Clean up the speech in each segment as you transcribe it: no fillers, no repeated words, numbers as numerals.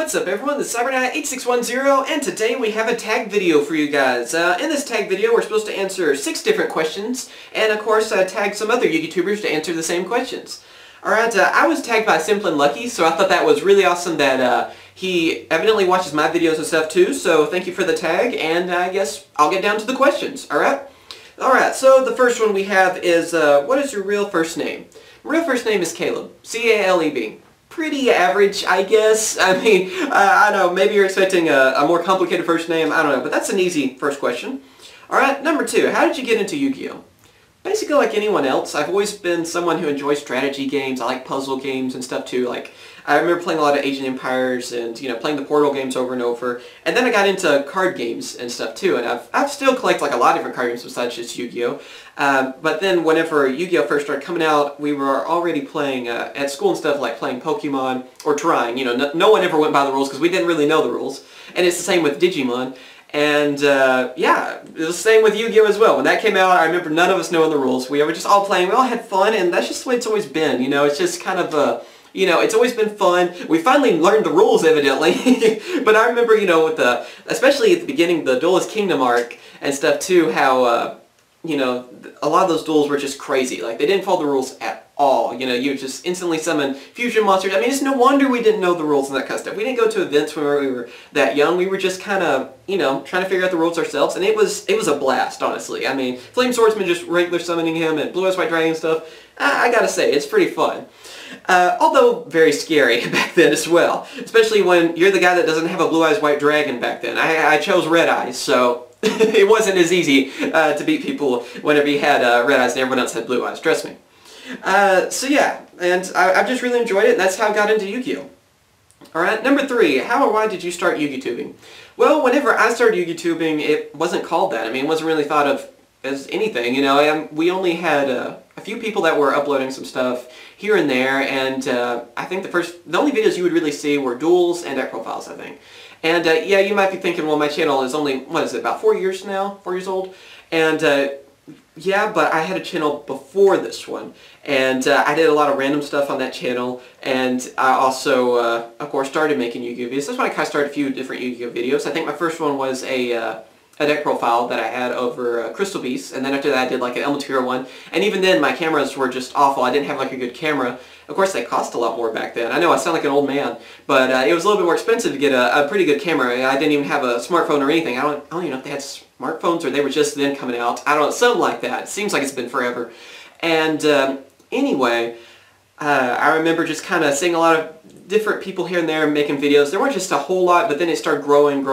What's up everyone, this is Cyberknight8610 and today we have a tag video for you guys. In this tag video we're supposed to answer 6 different questions and of course tag some other YouTubers to answer the same questions. Alright, I was tagged by Simplin Lucky, so I thought that was really awesome that he evidently watches my videos and stuff too, so thank you for the tag, and I guess I'll get down to the questions, alright? Alright, so the first one we have is, what is your real first name? My real first name is Caleb, C-A-L-E-B. Pretty average, I guess. I mean, I don't know, maybe you're expecting a more complicated first name, I don't know, but that's an easy first question. Alright, number 2, how did you get into Yu-Gi-Oh? Basically like anyone else, I've always been someone who enjoys strategy games. I like puzzle games and stuff too. Like, I remember playing a lot of Age of Empires and, you know, playing the Portal games over and over. And then I got into card games and stuff too, and I've still collected like a lot of different card games besides just Yu-Gi-Oh! But then whenever Yu-Gi-Oh! First started coming out, we were already playing at school and stuff, like playing Pokemon, or trying. You know, no one ever went by the rules because we didn't really know the rules. And it's the same with Digimon. And, yeah, it was the same with Yu-Gi-Oh! As well. When that came out, I remember none of us knowing the rules. We were just all playing, we all had fun, and that's just the way it's always been, you know, it's just kind of, you know, it's always been fun. We finally learned the rules, evidently, but I remember, you know, with the, especially at the beginning, the Duelist Kingdom arc and stuff too, how, you know, a lot of those duels were just crazy. Like, they didn't follow the rules at all. You know, you would just instantly summon fusion monsters. I mean, it's no wonder we didn't know the rules and that kind of stuff. We didn't go to events when we were that young. We were just kind of, you know, trying to figure out the rules ourselves, and it was a blast, honestly. I mean, Flame Swordsman just regular summoning him and Blue Eyes White Dragon stuff, I gotta say, it's pretty fun. Although very scary back then as well. Especially when you're the guy that doesn't have a Blue Eyes White Dragon back then. I chose Red Eyes, so it wasn't as easy to beat people whenever you had Red Eyes and everyone else had Blue Eyes, trust me. So yeah, and I've just really enjoyed it, and that's how I got into Yu-Gi-Oh! Alright, number 3, how or why did you start Yugitubing? Well, whenever I started Yugitubing, it wasn't called that. I mean, it wasn't really thought of as anything, you know. We only had a few people that were uploading some stuff here and there, and I think the only videos you would really see were duels and deck profiles, I think. And yeah, you might be thinking, well, my channel is only, what is it, about 4 years now? 4 years old? And yeah, but I had a channel before this one, and I did a lot of random stuff on that channel, and I also, of course, started making Yu-Gi-Oh! Videos. That's when I kind of started a few different Yu-Gi-Oh! Videos. I think my first one was a deck profile that I had over Crystal Beasts, and then after that I did like an Elmatura one, and even then my cameras were just awful. I didn't have like a good camera. Of course, they cost a lot more back then. I know I sound like an old man, but it was a little bit more expensive to get a pretty good camera. I didn't even have a smartphone or anything. I don't even know if they had smartphones or they were just then coming out. I don't know, something like that. It seems like it's been forever. And anyway, I remember just kind of seeing a lot of different people here and there making videos. There weren't just a whole lot, but then it started growing,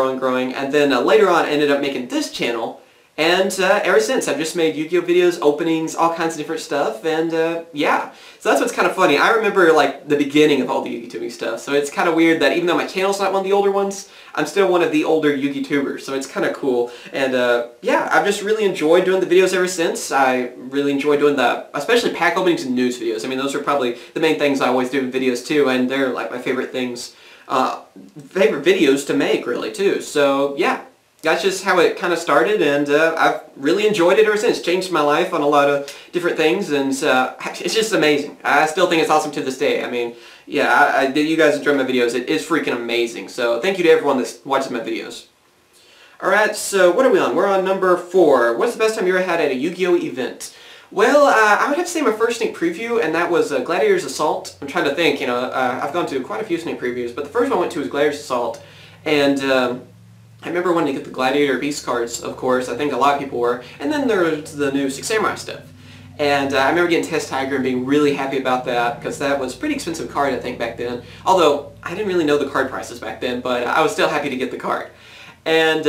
and then later on I ended up making this channel, and ever since I've just made Yu-Gi-Oh! Videos, openings, all kinds of different stuff, and yeah. So that's what's kind of funny. I remember like the beginning of all the Yugitubing stuff, so it's kind of weird that even though my channel's not one of the older ones, I'm still one of the older Yugitubers, so it's kind of cool. And yeah, I've just really enjoyed doing the videos ever since. I really enjoy doing especially pack openings and news videos. I mean, those are probably the main things I always do in videos too, and they're like my favorite things, favorite videos to make really too. So yeah. That's just how it kind of started, and I've really enjoyed it ever since. Changed my life on a lot of different things, and it's just amazing. I still think it's awesome to this day. I mean, yeah, you guys enjoy my videos. It is freaking amazing. So thank you to everyone that watches my videos. Alright, so what are we on? We're on number 4. What's the best time you ever had at a Yu-Gi-Oh! Event? Well, I would have to say my first sneak preview, and that was Gladiator's Assault. I'm trying to think, you know, I've gone to quite a few sneak previews, but the first one I went to was Gladiator's Assault, and I remember wanting to get the Gladiator Beast cards, of course. I think a lot of people were. And then there was the new Six Samurai stuff. And I remember getting Test Tiger and being really happy about that, because that was a pretty expensive card, I think, back then. Although, I didn't really know the card prices back then, but I was still happy to get the card. And,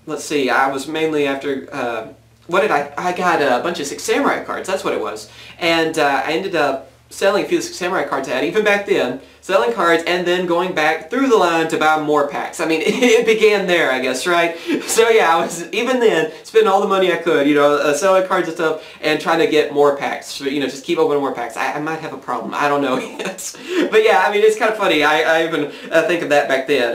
let's see, I was mainly after, what did I got a bunch of Six Samurai cards, that's what it was. And I ended up selling a few of the Six Samurai cards I had, even back then, selling cards, and then going back through the line to buy more packs. I mean, it began there, I guess, right? So yeah, I was, even then, spending all the money I could, you know, selling cards and stuff, and trying to get more packs. So, you know, just keep opening more packs. I might have a problem. I don't know yet. But yeah, I mean, it's kind of funny. I even think of that back then.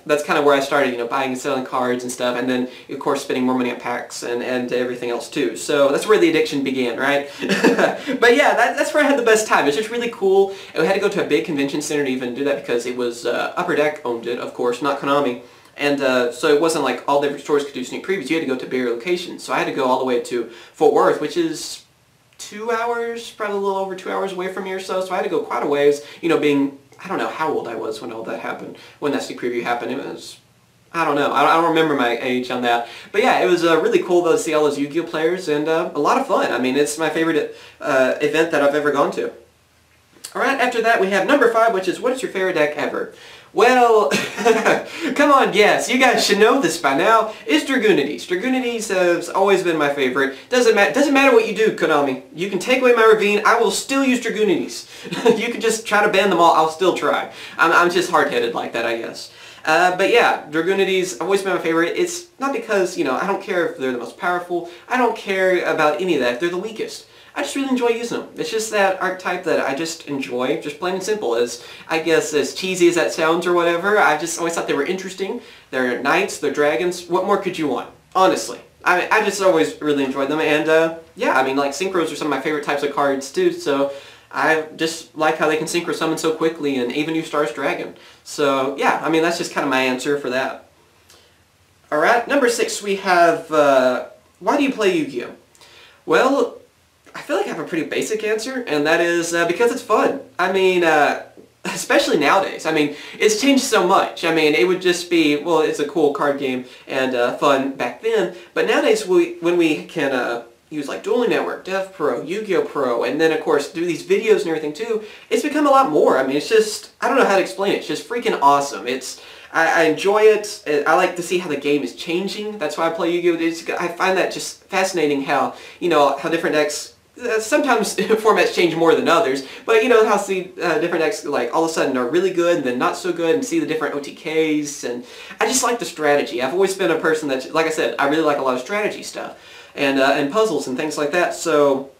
That's kind of where I started, you know, buying and selling cards and stuff, and then, of course, spending more money on packs and everything else, too. So that's where the addiction began, right? But yeah, that's where I had the best time. It was just really cool. And we had to go to a big convention Center to even do that because it was Upper Deck owned it, of course, not Konami. And so it wasn't like all different stores could do sneak previews. You had to go to bigger locations. So I had to go all the way to Fort Worth, which is 2 hours, probably a little over 2 hours away from here or so. So I had to go quite a ways, you know, being, I don't know how old I was when all that happened, when that sneak preview happened. It was, I don't know. I don't remember my age on that. But yeah, it was really cool though to see all those Yu-Gi-Oh players and a lot of fun. I mean, it's my favorite event that I've ever gone to. Alright, after that we have number 5, which is, what is your favorite deck ever? Well, come on, yes, you guys should know this by now. It's Dragunities. Dragunities has always been my favorite. Doesn't matter what you do, Konami. You can take away my Ravine, I will still use Dragunities. You can just try to ban them all, I'll still try. I'm just hard-headed like that, I guess. But yeah, Dragunities always been my favorite. It's not because, you know, I don't care if they're the most powerful. I don't care about any of that if they're the weakest. I just really enjoy using them. It's just that archetype that I just enjoy, just plain and simple. As, I guess, as cheesy as that sounds or whatever, I just always thought they were interesting. They're knights, they're dragons. What more could you want? Honestly. I just always really enjoyed them. And yeah, I mean, like, synchros are some of my favorite types of cards too, so I just like how they can synchro summon so quickly and even use Star's Dragon. So yeah, I mean, that's just kind of my answer for that. Alright, number 6 we have, why do you play Yu-Gi-Oh? Well, I feel like I have a pretty basic answer, and that is because it's fun. I mean, especially nowadays. I mean, it's changed so much. I mean, it would just be, well, it's a cool card game and fun back then, but nowadays when we can use like Dueling Network, Dev Pro, Yu-Gi-Oh! Pro, and then of course do these videos and everything too, it's become a lot more. I mean, it's just, I don't know how to explain it. It's just freaking awesome. I enjoy it. I like to see how the game is changing. That's why I play Yu-Gi-Oh! I find that just fascinating how, you know, how different decks, sometimes formats change more than others, but you know how see different decks like all of a sudden are really good and then not so good, and see the different OTKs, and I just like the strategy. I've always been a person that, like I said, I really like a lot of strategy stuff and puzzles and things like that, so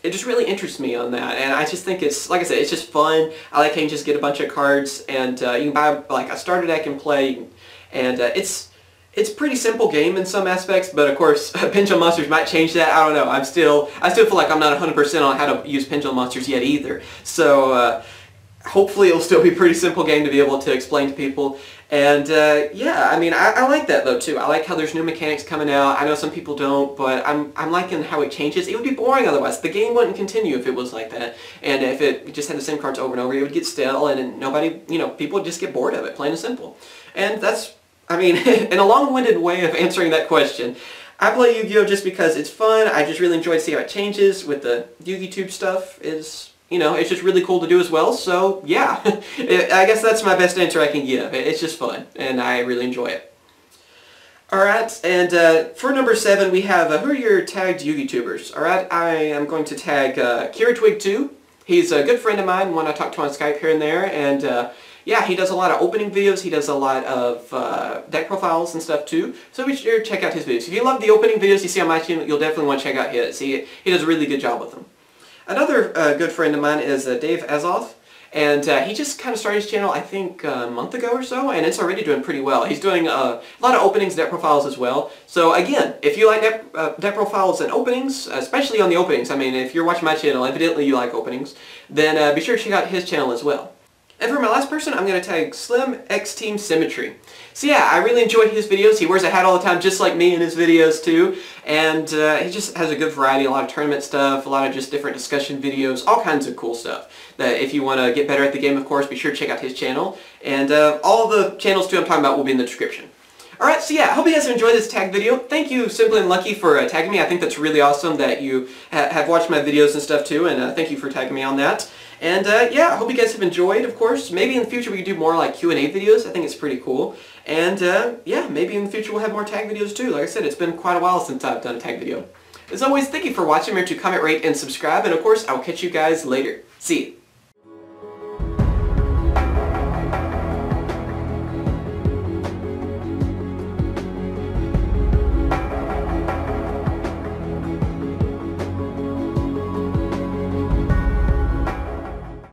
it just really interests me on that, and I just think it's, like I said, it's just fun. I like how you can just get a bunch of cards and you can buy like a starter deck and play, and it's a pretty simple game in some aspects, but of course Pendulum Monsters might change that. I don't know. I still feel like I'm not 100% on how to use Pendulum Monsters yet either. So hopefully it'll still be a pretty simple game to be able to explain to people. And yeah, I mean, I like that though too. I like how there's new mechanics coming out. I know some people don't, but I'm liking how it changes. It would be boring otherwise. The game wouldn't continue if it was like that. And if it just had the same cards over and over, it would get stale, and nobody, you know, people would just get bored of it, plain and simple. And that's, I mean, in a long-winded way of answering that question, I play Yu-Gi-Oh! Just because it's fun. I just really enjoy to see how it changes with the Yugitube stuff. Is, you know, it's just really cool to do as well. So yeah, I guess that's my best answer I can give. It's just fun, and I really enjoy it. Alright, and for number 7 we have, who are your tagged Yugitubers? Alright, I am going to tag KiraTwig2. He's a good friend of mine, one I talk to on Skype here and there, and yeah, he does a lot of opening videos, he does a lot of deck profiles and stuff too, so be sure to check out his videos. If you love the opening videos you see on my channel, you'll definitely want to check out his. He does a really good job with them. Another good friend of mine is DaveAzoth, and he just kind of started his channel, I think, a month ago or so, and it's already doing pretty well. He's doing a lot of openings, deck profiles as well. So again, if you like deck profiles and openings, especially on the openings, I mean, if you're watching my channel, evidently you like openings, then be sure to check out his channel as well. And for my last person, I'm going to tag SlimXTeamSymmetry. So yeah, I really enjoy his videos. He wears a hat all the time, just like me in his videos too. And he just has a good variety, a lot of tournament stuff, a lot of just different discussion videos, all kinds of cool stuff. That if you want to get better at the game, of course, be sure to check out his channel. And all the channels too I'm talking about will be in the description. Alright, so yeah, I hope you guys have enjoyed this tag video. Thank you, Simply and Lucky, for tagging me. I think that's really awesome that you have watched my videos and stuff too, and thank you for tagging me on that. And yeah, I hope you guys have enjoyed, of course. Maybe in the future we can do more like Q&A videos. I think it's pretty cool. And yeah, maybe in the future we'll have more tag videos too. Like I said, it's been quite a while since I've done a tag video. As always, thank you for watching. Remember to comment, rate, and subscribe. And of course, I'll catch you guys later. See ya.